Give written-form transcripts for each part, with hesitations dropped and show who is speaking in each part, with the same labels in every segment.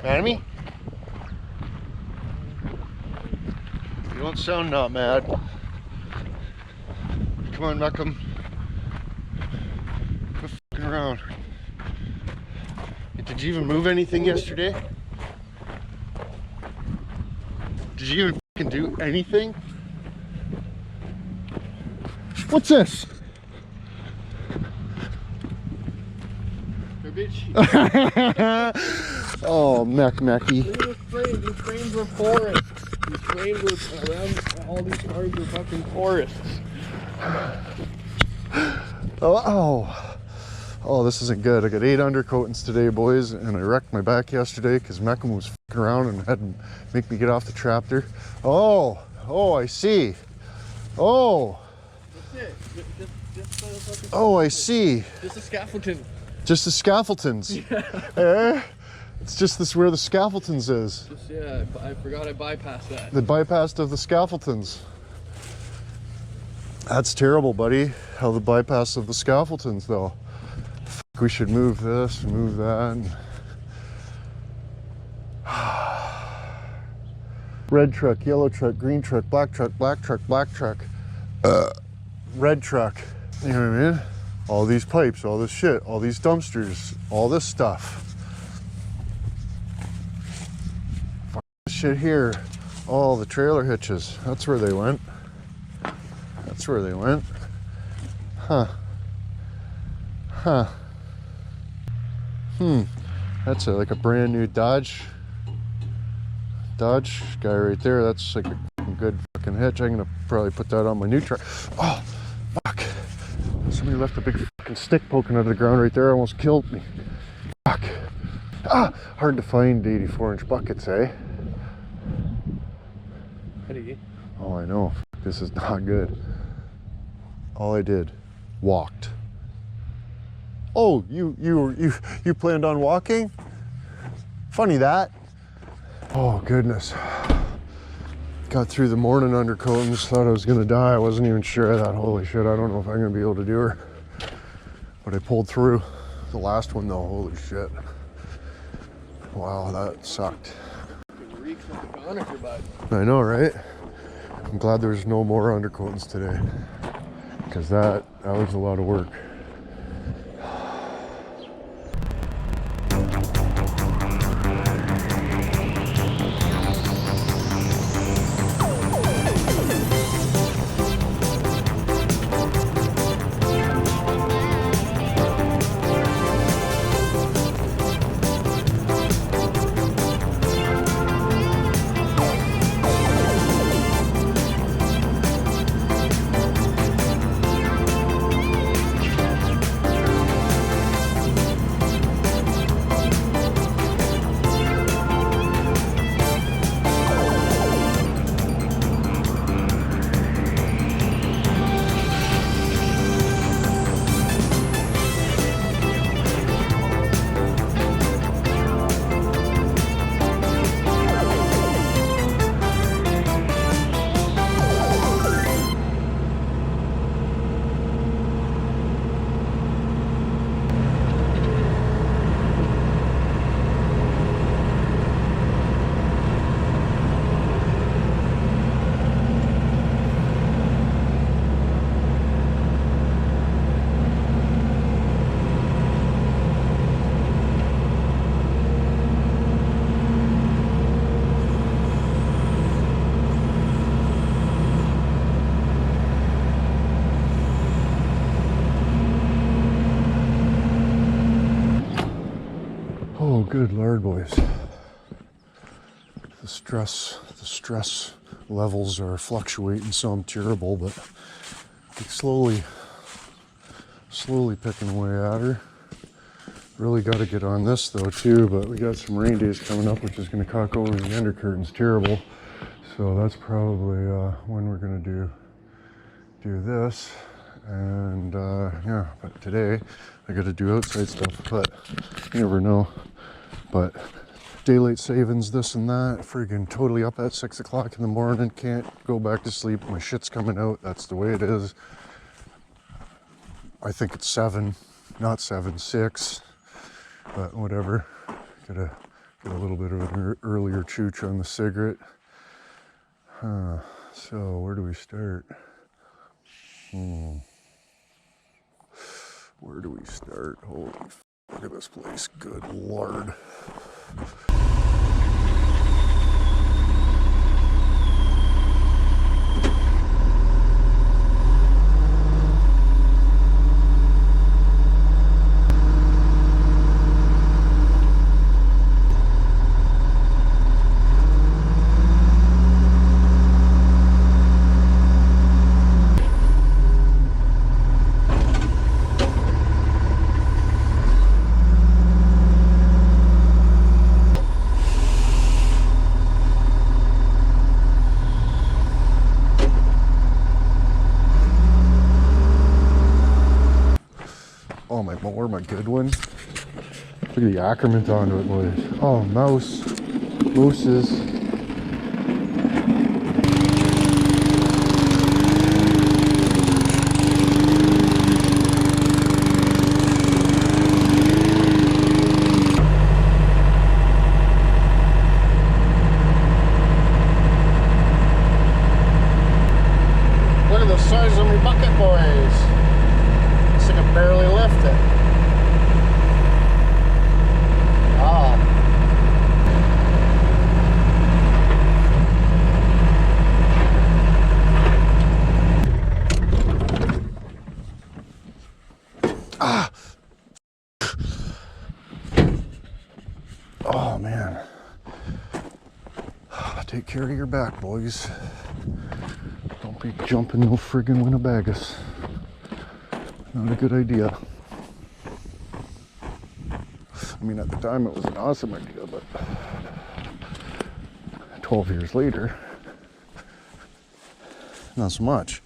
Speaker 1: Mad at me? You don't sound not mad. Come on, Malcolm. Quit fucking around. Did you even move anything yesterday? Did you even fucking do anything? What's this? Oh, Mecky.
Speaker 2: These frames were forests. These frames were around, all these cars were fucking forests.
Speaker 1: Oh, this isn't good. I got 8 undercoatings today, boys, and I wrecked my back yesterday because Meckham was fucking around and had to make me get off the trapter. Oh, I see. Oh.
Speaker 2: That's it. Just
Speaker 1: Oh, I see.
Speaker 2: Just a scaffolding.
Speaker 1: Just the scaffoldings. Yeah. It's just this where the scaffoldings is.
Speaker 2: Just, yeah, I forgot I bypassed that.
Speaker 1: The bypass of the scaffoldings. That's terrible, buddy. How the bypass of the scaffoldings, though. Fuck, we should move this, move that. Red truck, yellow truck, green truck, black truck, black truck, black truck. Red truck. You know what I mean? All these pipes, all this shit, all these dumpsters, all this stuff. Fuck this shit here. All the trailer hitches. That's where they went. That's where they went. Huh. That's like a brand new Dodge guy right there. That's like a good fucking hitch. I'm gonna probably put that on my new truck. Oh, fuck. Somebody left a big fucking stick poking out of the ground right there. Almost killed me. Fuck. Hard to find 84-inch buckets, eh? Oh, I know. This is not good. All I did, walked. Oh, you planned on walking? Funny that. Oh goodness. Got through the morning undercoat and just thought I was gonna die. I wasn't even sure. I thought, holy shit, I don't know if I'm gonna be able to do her. But I pulled through. The last one though, holy shit. Wow, that sucked.
Speaker 2: It reeks like a gun at your butt.
Speaker 1: I know, right? I'm glad there's no more undercoatings today, because that was a lot of work. Oh, good Lord, boys. The stress levels are fluctuating some terrible, but slowly picking away at her. Really got to get on this though too, but we got some rain days coming up, which is going to cock over the undercurtains terrible. So that's probably when we're going to do this. And yeah, but today I got to do outside stuff, but you never know. But daylight savings, this and that, friggin' totally up at 6 o'clock in the morning, can't go back to sleep, my shit's coming out, that's the way it is. I think it's 7, not 7, 6, but whatever. Gotta Get a little bit of an earlier chooch on the cigarette. So where do we start? Where do we start? Holy f, look at this place. Good Lord. Oh, my mower, my good one. Look at the accrement onto it, boys. Oh, mooses. Look at the size of my bucket, boys. I can barely lift it. Oh man. Take care of your back, boys. Don't be jumping no friggin' Winnebagus. Not a good idea. I mean, at the time it was an awesome idea, but 12 years later, not so much.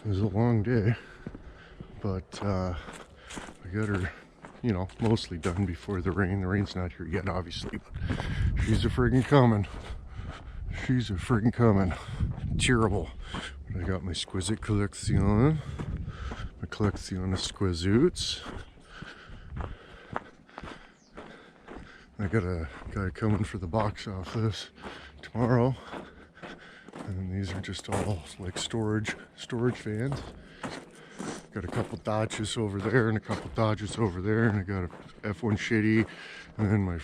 Speaker 1: It was a long day, but I got her, you know, mostly done before the rain. The rain's not here yet, obviously, but she's a friggin' coming. She's a friggin' coming. Terrible. I got my exquisite collection. My collection of exquisites. I got a guy coming for the box office tomorrow. And then these are just all like storage fans. Got a couple Dodges over there and a couple Dodges over there, and I got a F1 shitty, and then my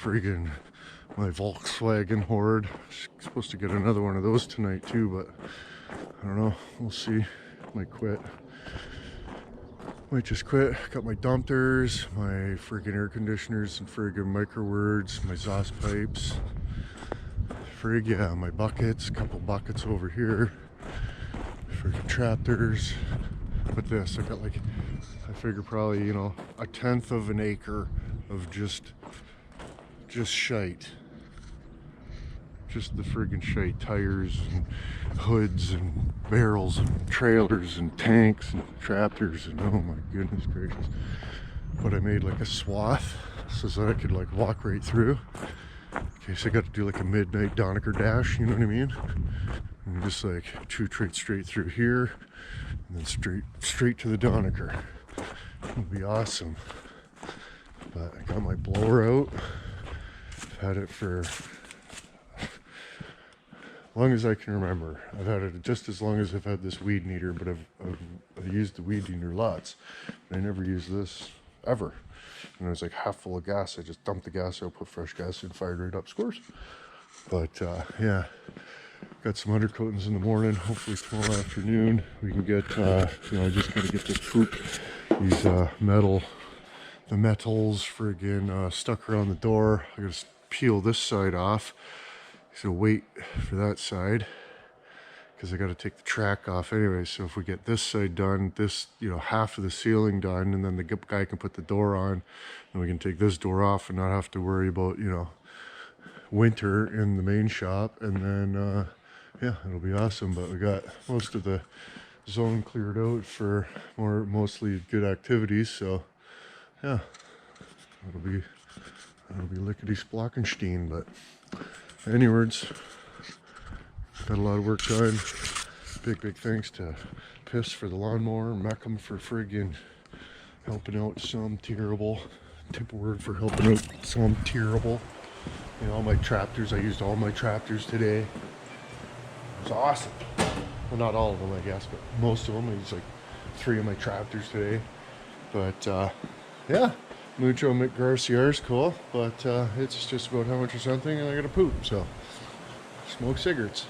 Speaker 1: Volkswagen Horde. Supposed to get another one of those tonight too, but I don't know. We'll see. Might quit. Might just quit. Got my dumpsters, my friggin' air conditioners and friggin' microwords, my exhaust pipes. Yeah, my buckets, a couple buckets over here, friggin' trapters. But this, I got like, I figure probably, you know, 1/10 of an acre of just shite. Just the friggin' shite, tires and hoods and barrels and trailers and tanks and trapters, and oh my goodness gracious. But I made like a swath so that I could like walk right through. Okay, so I got to do like a midnight Donecker dash, you know what I mean? And just like straight through here, and then straight to the Donecker. It'll be awesome. But I got my blower out. I've had it for as long as I can remember. I've had it just as long as I've had this weed eater, but I've used the weed eater lots. I never used this ever. And it was like half full of gas. I just dumped the gas out, put fresh gas in, fired right up, scores. But yeah, got some undercoatings in the morning. Hopefully tomorrow afternoon we can get, you know, I just got to get this poop, these the metals friggin' stuck around the door. I got to peel this side off. So wait for that side, because I got to take the track off anyway. So if we get this side done, this, you know, half of the ceiling done, and then the guy can put the door on, and we can take this door off and not have to worry about, you know, winter in the main shop. And then yeah, it'll be awesome. But we got most of the zone cleared out for mostly good activities. So yeah, it'll be lickety splockenstein. But anyways, got a lot of work done. Big thanks to Piss for the lawnmower, Meckham for friggin' helping out some terrible. Tip word for helping out some terrible. You know, all my trapters, I used all my trapters today. It was awesome. Well, not all of them, I guess, but most of them. I used like 3 of my trapters today. But yeah, Mucho McGarciar is cool, but it's just about how much or something, and I gotta poop, so smoke cigarettes.